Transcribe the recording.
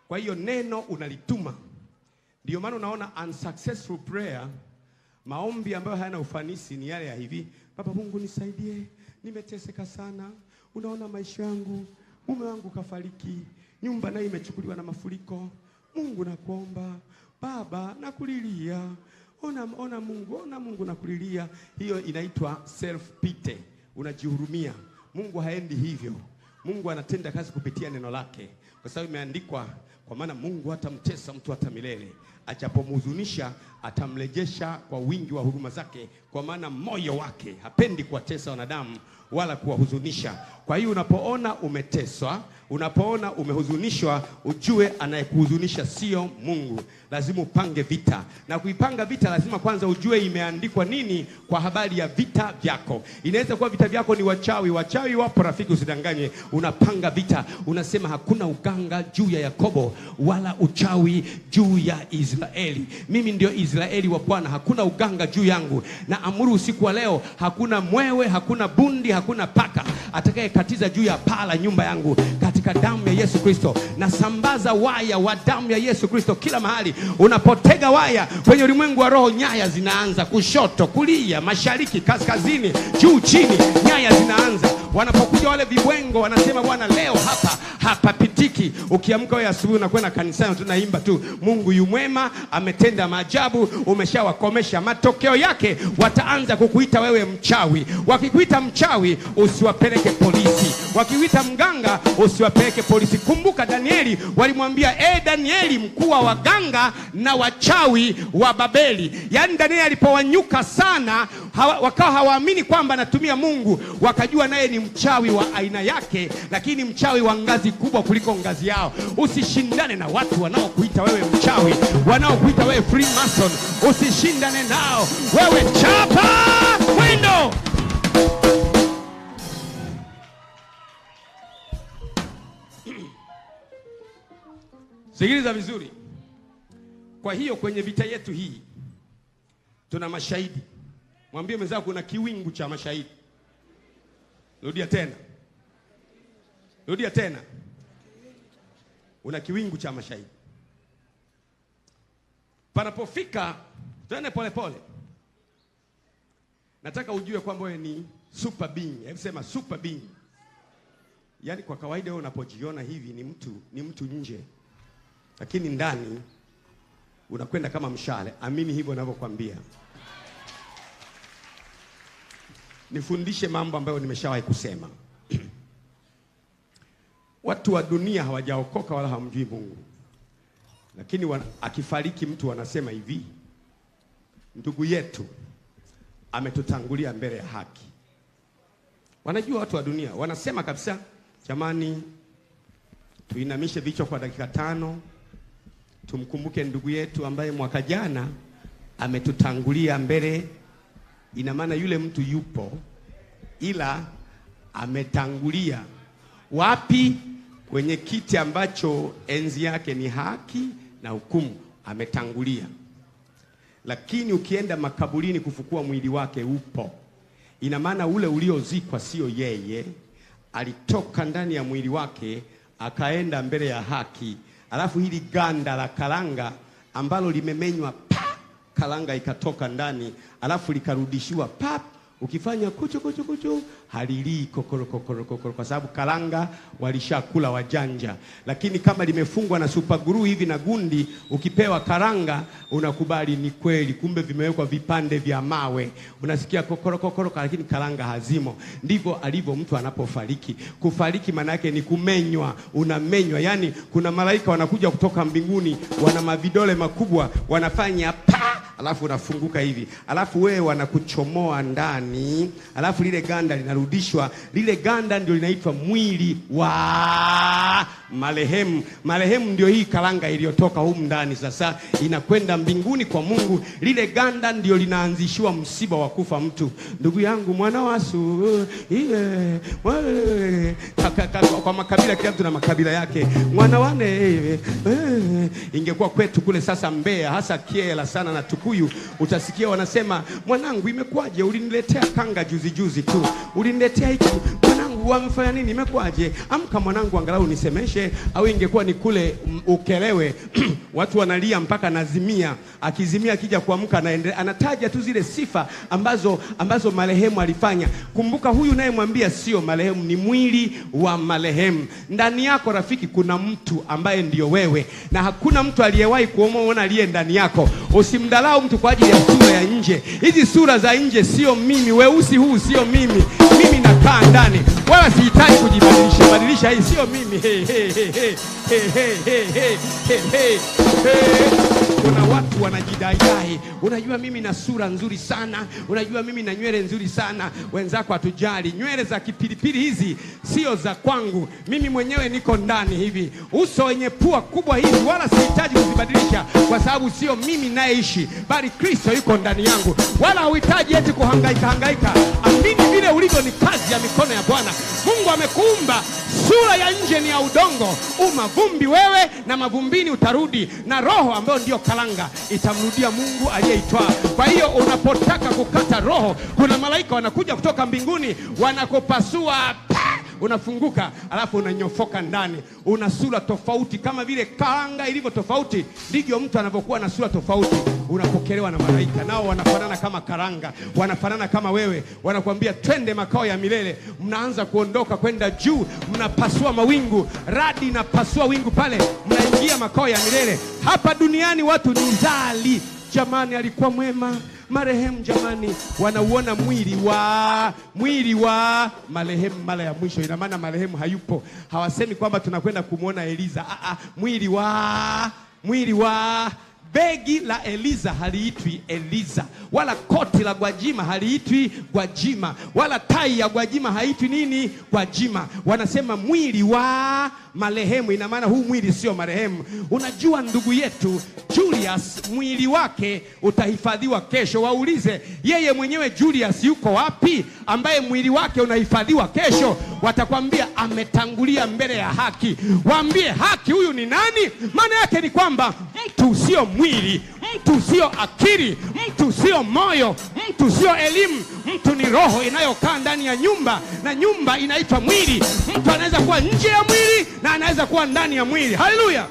Kwa hiyo neno unalituma. Ndio maana unaona unsuccessful prayer, maombi ambayo hayana ufanisi ni yale ya hivi: Baba Mungu nisaidie, nimeteseka sana. Unaona maisha yangu, mume wangu kafariki, nyumba nayo imechukuliwa na mafuriko. Mungu nakuomba, Baba nakulilia. Ona Mungu nakulilia. Hiyo inaitwa self pity. Unajihurumia. Mungu haendi hivyo. Mungu anatenda kazi kupitia neno lake. Kwa sababu imeandikwa, kwa maana Mungu hatamtesa mtu hata milele, ajapomhuzunisha atamrejesha kwa wingi wa huruma zake, kwa maana moyo wake hapendi kuwatesa wanadamu wala kuwahuzunisha. Kwa hiyo unapoona umeteswa, unapoona umehuzunishwa, ujue anayekuhuzunisha sio Mungu. Lazima upange vita, na kuipanga vita lazima kwanza ujue imeandikwa nini kwa habari ya vita vyako. Inaweza kuwa vita vyako ni wachawi. Wachawi wapo rafiki, usidanganye. Unapanga vita, unasema hakuna uganga juu ya Yakobo wala uchawi juu ya Israeli. Mimi ndio Israeli wa Bwana, hakuna uganga juu yangu. Na amuru usiku wa leo, hakuna mwewe, hakuna bundi, hakuna paka atakayekatiza juu ya paa la nyumba yangu, katika damu ya Yesu Kristo. Na sambaza waya wa damu ya Yesu Kristo kila mahali. Unapotega waya kwenye ulimwengu wa roho, nyaya zinaanza kushoto, kulia, mashariki, kaskazini, juu, chini, nyaya zinaanza. Wanapokuja wale vibwengo wanasema Bwana leo hapa pitiki. Ukiamka wewe asubuhi unakwenda kanisani, tunaimba tu Mungu yu mwema, ametenda maajabu, umeshawakomesha. Matokeo yake wataanza kukuita wewe mchawi. Wakikuita mchawi, usiwapeleke polisi. Wakikuita mganga, usiwapeleke polisi. Kumbuka Danieli, walimwambia Danieli, mkuu wa waganga na wachawi wa Babeli. Yaani Danieli alipowanyuka sana, wakawa hawaamini kwamba anatumia Mungu, wakajua naye ni mchawi wa aina yake, lakini mchawi wa ngazi kubwa kuliko ngazi yao. Usishindane na watu wanaokuita wewe mchawi, wanaokuita wewe Freemason. Usishindane nao. Wewe chapa mwendo. Sikiliza vizuri. Kwa hiyo kwenye vita yetu hii tuna mashahidi. Mwambie mwenzako kuna kiwingu cha mashahidi. Rudia tena. Una kiwingu cha mashahidi. Panapofika, twende pole pole. Nataka ujue kwamba wewe ni super being. Hebu sema super being. Yaani kwa kawaida wewe unapojiona hivi ni mtu nje, lakini ndani unakwenda kama mshale. Amini hivyo ninavyokuambia. Nifundishe mambo ambayo nimeshawahi kusema. Watu wa dunia hawajaokoka wala hamjui Mungu, lakini akifariki mtu wanasema hivi: ndugu yetu ametutangulia mbele ya haki. Wanajua watu wa dunia, wanasema kabisa, jamani, tuinamishe vichwa kwa dakika 5, tumkumbuke ndugu yetu ambaye mwaka jana ametutangulia mbele. Ina maana yule mtu yupo, ila ametangulia wapi? Kwenye kiti ambacho enzi yake ni haki na hukumu, ametangulia. Lakini ukienda makaburini kufukua mwili wake, upo. Ina maana ule uliozikwa sio yeye, alitoka ndani ya mwili wake akaenda mbele ya haki. Alafu hili ganda la karanga ambalo limemenywa, karanga ikatoka ndani, alafu likarudishiwa ukifanya kuchu halilii kokoro, kwa sababu karanga walishakula wajanja. Lakini kama limefungwa na super glue hivi na gundi, ukipewa karanga unakubali ni kweli, kumbe vimewekwa vipande vya mawe. Unasikia kokoro, lakini karanga hazimo. Ndivyo alivyo mtu anapofariki. Kufariki maana yake ni kumenywa, unamenywa. Yani kuna malaika wanakuja kutoka mbinguni, wana mavidole makubwa, wanafanya alafu unafunguka hivi, alafu wewe wanakuchomoa ndani, alafu lile ganda linarudishwa. Lile ganda ndio linaitwa mwili wa marehemu. Marehemu ndio hii karanga iliyotoka humu ndani, sasa inakwenda mbinguni kwa Mungu. Lile ganda ndio linaanzishiwa msiba wa kufa mtu. Ndugu yangu, mwana wasu kwa makabila, kila mtu na makabila yake. Mwana wane ingekuwa kwetu kule sasa Mbeya, hasa Kiela sana na Tukuyu, utasikia wanasema, mwanangu imekuwaje, uliniletea kanga juzi tu, uliniletea hiki mwanangu, wamefanya nini? Imekwaje? Amka mwanangu, angalau nisemeshe. Au ingekuwa ni kule Ukelewe watu wanalia mpaka nazimia, akizimia akija kuamka anataja tu zile sifa ambazo marehemu alifanya. Kumbuka huyu naye mwambia sio marehemu, ni mwili wa marehemu. Ndani yako rafiki kuna mtu ambaye ndio wewe, na hakuna mtu aliyewahi kuona aliye ndani yako. Usimdharau mtu kwa ajili ya sura ya nje. Hizi sura za nje sio mimi, weusi huu sio mimi. Mimi nakaa ndani, wala sihitaji kujibadilisha. Badilisha hii sio mimi. Kuna watu wanajidai, unajua mimi na sura nzuri sana, unajua mimi na nywele nzuri sana. Wenzako hatujali. Nywele za kipilipili hizi sio za kwangu, mimi mwenyewe niko ndani hivi. Uso wenye pua kubwa hizi wala sihitaji kuzibadilisha, kwa sababu sio mimi nayeishi, bali Kristo yuko ndani yangu. Wala huhitaji eti kuhangaika. Amini vile ulivyo ni kazi ya mikono ya Bwana. Mungu amekuumba, sura ya nje ni ya udongo, mavumbi wewe, na mavumbini utarudi, na roho ambayo ndio kalanga itamrudia Mungu aliyeitwaa. Kwa hiyo unapotaka kukata roho, kuna malaika wanakuja kutoka mbinguni, wanakopasua, unafunguka, alafu unanyofoka ndani. Una sura tofauti, kama vile kalanga ilivyo tofauti, ndivyo mtu anapokuwa na sura tofauti. Unapokelewa na malaika, nao wanafanana kama karanga, wanafanana kama wewe. Wanakuambia twende makao ya milele. Mnaanza kuondoka kwenda juu, mnapasua mawingu, radi inapasua wingu pale, mnaingia makao ya milele. Hapa duniani watu ni zali. Jamani, alikuwa mwema marehemu. Jamani, wanauona mwili wa marehemu mara ya mwisho. Ina maana marehemu hayupo. Hawasemi kwamba tunakwenda kumuona Eliza. Mwili wa begi la Eliza haliitwi Eliza, wala koti la Gwajima haliitwi Gwajima, wala tai ya Gwajima haitwi nini? Gwajima. Wanasema mwili wa marehemu. Ina maana huu mwili sio marehemu. Unajua ndugu yetu Julius, mwili wake utahifadhiwa kesho. Waulize yeye mwenyewe Julius yuko wapi, ambaye mwili wake unahifadhiwa kesho. Watakwambia ametangulia mbele ya haki. Waambie haki huyu ni nani? Maana yake ni kwamba mtu sio mwili, mtu sio akili, mtu sio moyo, mtu sio elimu. Mtu ni roho inayokaa ndani ya nyumba, na nyumba inaitwa mwili. Mtu anaweza kuwa nje ya mwili na anaweza kuwa ndani ya mwili. Haleluya!